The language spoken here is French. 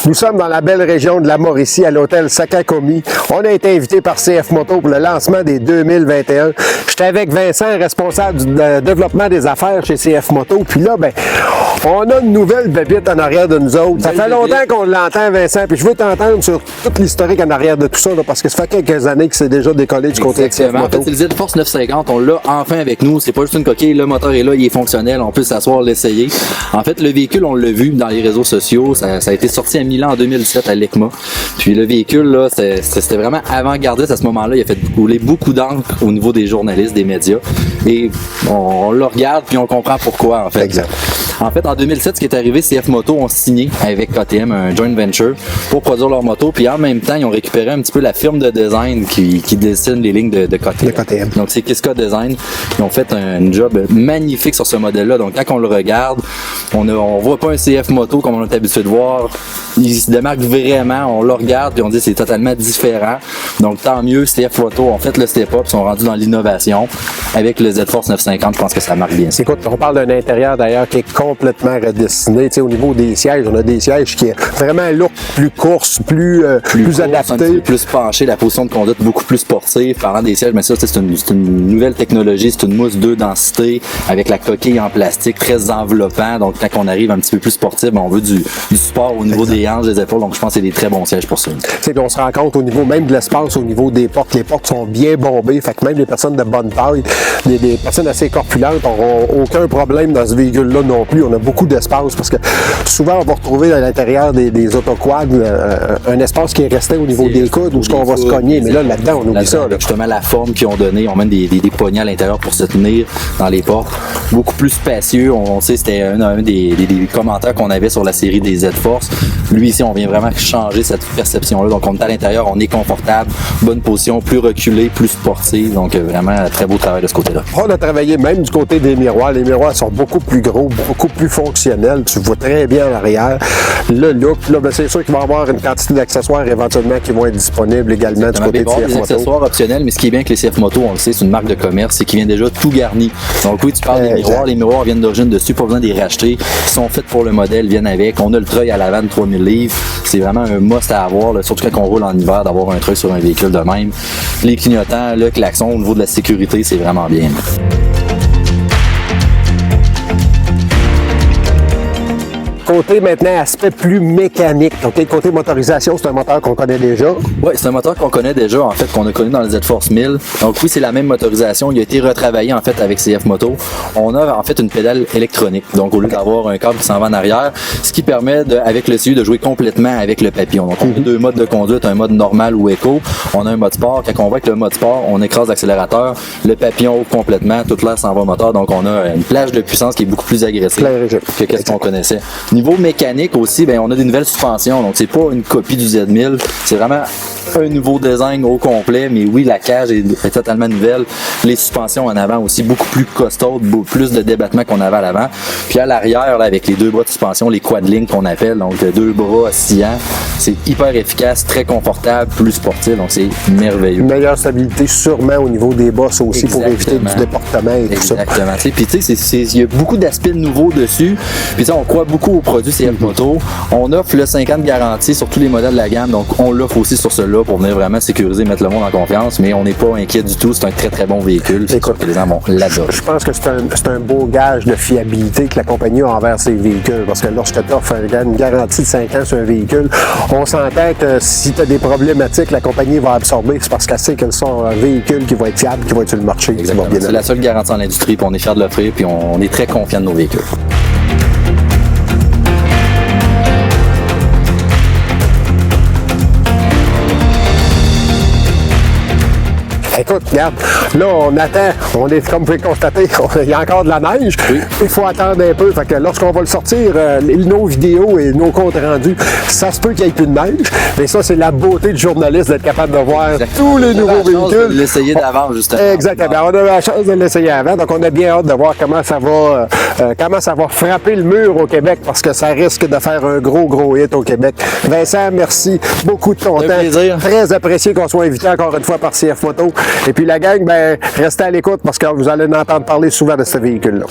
Nous sommes dans la belle région de la Mauricie, à l'hôtel Sakakomi. On a été invité par CF Moto pour le lancement des 2021. J'étais avec Vincent, responsable du développement des affaires chez CF Moto. Puis là, ben, on a une nouvelle bébite en arrière de nous autres. Ça fait longtemps qu'on l'entend, Vincent. Puis je veux t'entendre sur toute l'historique en arrière de tout ça, là, parce que ça fait quelques années que c'est déjà décollé du côté de CF Moto. En fait, c'est le Z-Force 950. On l'a enfin avec nous. C'est pas juste une coquille. Le moteur est là, il est fonctionnel. On peut s'asseoir, l'essayer. En fait, le véhicule, on l'a vu dans les réseaux sociaux. Ça a été sorti à Milan en 2017 à l'ECMA. Puis le véhicule, là, c'était vraiment avant-gardiste à ce moment-là. Il a fait couler beaucoup d'encre au niveau des journalistes, des médias. Et on le regarde puis on comprend pourquoi, en fait. Exact. En fait, en 2007, ce qui est arrivé, CF Moto ont signé avec KTM un joint venture pour produire leur moto. Puis en même temps, ils ont récupéré un petit peu la firme de design qui dessine les lignes de KTM. Donc c'est Kiska Design. Ils ont fait un job magnifique sur ce modèle-là. Donc quand on le regarde, on voit pas un CF Moto comme on est habitué de voir. Il se démarque vraiment. On le regarde puis on dit c'est totalement différent. Donc tant mieux, CF Moto ont fait le step-up, sont rendus dans l'innovation. Avec le Z-Force 950, je pense que ça marque bien. Écoute, on parle d'un intérieur d'ailleurs qui est complètement redessiné. Tu sais, au niveau des sièges, on a des sièges qui est vraiment un look plus course, plus adapté. Plus penché, la position de conduite beaucoup plus sportive. Parlant des sièges, mais ça, c'est une nouvelle technologie. C'est une mousse 2 densité avec la coquille en plastique très enveloppant. Donc, quand on arrive un petit peu plus sportif, on veut du support au niveau des hanches, des épaules. Donc, je pense que c'est des très bons sièges pour ça. C'est qu'on se rend compte au niveau même de l'espace, au niveau des portes. Les portes sont bien bombées. Fait que même les personnes de bonne taille, des personnes assez corpulentes n'auront aucun problème dans ce véhicule-là non plus. On a beaucoup d'espace parce que souvent, on va retrouver à l'intérieur des autoquads un espace qui est resté au niveau des coudes où on va se cogner. Mais là-dedans, on oublie ça. Là. Justement, la forme qu'ils ont donnée, on met des poignées à l'intérieur pour se tenir dans les portes. Beaucoup plus spacieux. On sait c'était un des commentaires qu'on avait sur la série des Z-Force. Lui, ici, on vient vraiment changer cette perception-là. Donc, on est à l'intérieur, on est confortable, bonne position, plus reculé, plus sportive. Donc, vraiment, très beau travail de ce côté-là. On a travaillé même du côté des miroirs. Les miroirs sont beaucoup plus gros, beaucoup plus fonctionnels. Tu vois très bien à l'arrière. Le look, là, ben, c'est sûr qu'il va y avoir une quantité d'accessoires éventuellement qui vont être disponibles également du côté de CF Moto. Des accessoires optionnels, mais ce qui est bien avec les CF Moto, on le sait, c'est une marque de commerce, c'est qu'ils viennent déjà tout garni. Donc oui, tu parles des miroirs, les miroirs viennent d'origine dessus, pas besoin de les racheter. Ils sont faits pour le modèle, viennent avec. On a le treuil à l'avant de 3000 livres. C'est vraiment un must à avoir, là, surtout quand on roule en hiver, d'avoir un treuil sur un véhicule de même. Les clignotants, le klaxon, au niveau de la sécurité, c'est vraiment bien. Côté maintenant, aspect plus mécanique. OK, côté motorisation, c'est un moteur qu'on connaît déjà. Oui, c'est un moteur qu'on connaît déjà, en fait, qu'on a connu dans le Z-Force 1000. Donc oui, c'est la même motorisation. Il a été retravaillé, en fait, avec CF Moto. On a, en fait, une pédale électronique. Donc, au lieu d'avoir un câble qui s'en va en arrière, ce qui permet, avec le CU, de jouer complètement avec le papillon. Donc, on a deux modes de conduite, un mode normal ou éco. On a un mode sport. Quand on va avec le mode sport, on écrase l'accélérateur. Le papillon ouvre complètement. Toute l'air s'en va au moteur. Donc, on a une plage de puissance qui est beaucoup plus agressive que qu'est-ce qu'on connaissait. Niveau mécanique aussi, ben on a des nouvelles suspensions, donc c'est pas une copie du Z1000, c'est vraiment un nouveau design au complet, mais oui, la cage est totalement nouvelle. Les suspensions en avant aussi beaucoup plus costaudes, plus de débattement qu'on avait à l'avant. Puis à l'arrière, là, avec les deux bras de suspension, les quad-links qu'on appelle, donc deux bras oscillants, c'est hyper efficace, très confortable, plus sportif, donc c'est merveilleux. Une meilleure stabilité sûrement au niveau des bosses aussi. Exactement. Pour éviter du déportement et tout ça. Exactement. Puis tu sais, il y a beaucoup d'aspects nouveaux dessus. Puis on croit beaucoup aux produits CF Moto. On offre le 5 ans de garantie sur tous les modèles de la gamme, donc on l'offre aussi sur ceux-là pour venir vraiment sécuriser, mettre le monde en confiance, mais on n'est pas inquiet du tout. C'est un très très bon véhicule. C'est sûr que les gens vont l'adorer. Je pense que c'est un beau gage de fiabilité que la compagnie a envers ses véhicules, parce que lorsque tu offres une garantie de 5 ans sur un véhicule, on s'entend que si tu as des problématiques, la compagnie va absorber. C'est parce qu'elle sait qu'elle sort un véhicule qui va être fiable, qui va être sur le marché. Exactement. C'est la seule garantie en industrie, puis on est fiers de l'offrir, puis on est très confiant de nos véhicules. Écoute, regarde, là, on attend, comme vous pouvez constater, il y a encore de la neige. Oui. Il faut attendre un peu. Fait que lorsqu'on va le sortir, nos vidéos et nos comptes rendus, ça se peut qu'il n'y ait plus de neige. Mais ça, c'est la beauté du journaliste d'être capable de voir tous les nouveaux véhicules. De l'essayer d'avant, justement. Exactement. On a la chance de l'essayer avant. Donc, on a bien hâte de voir comment ça va frapper le mur au Québec, parce que ça risque de faire un gros hit au Québec. Vincent, merci beaucoup de ton temps. Plaisir. Très apprécié qu'on soit invité encore une fois par CF Moto. Et puis la gang, ben, restez à l'écoute parce que vous allez en entendre parler souvent de ce véhicule-là.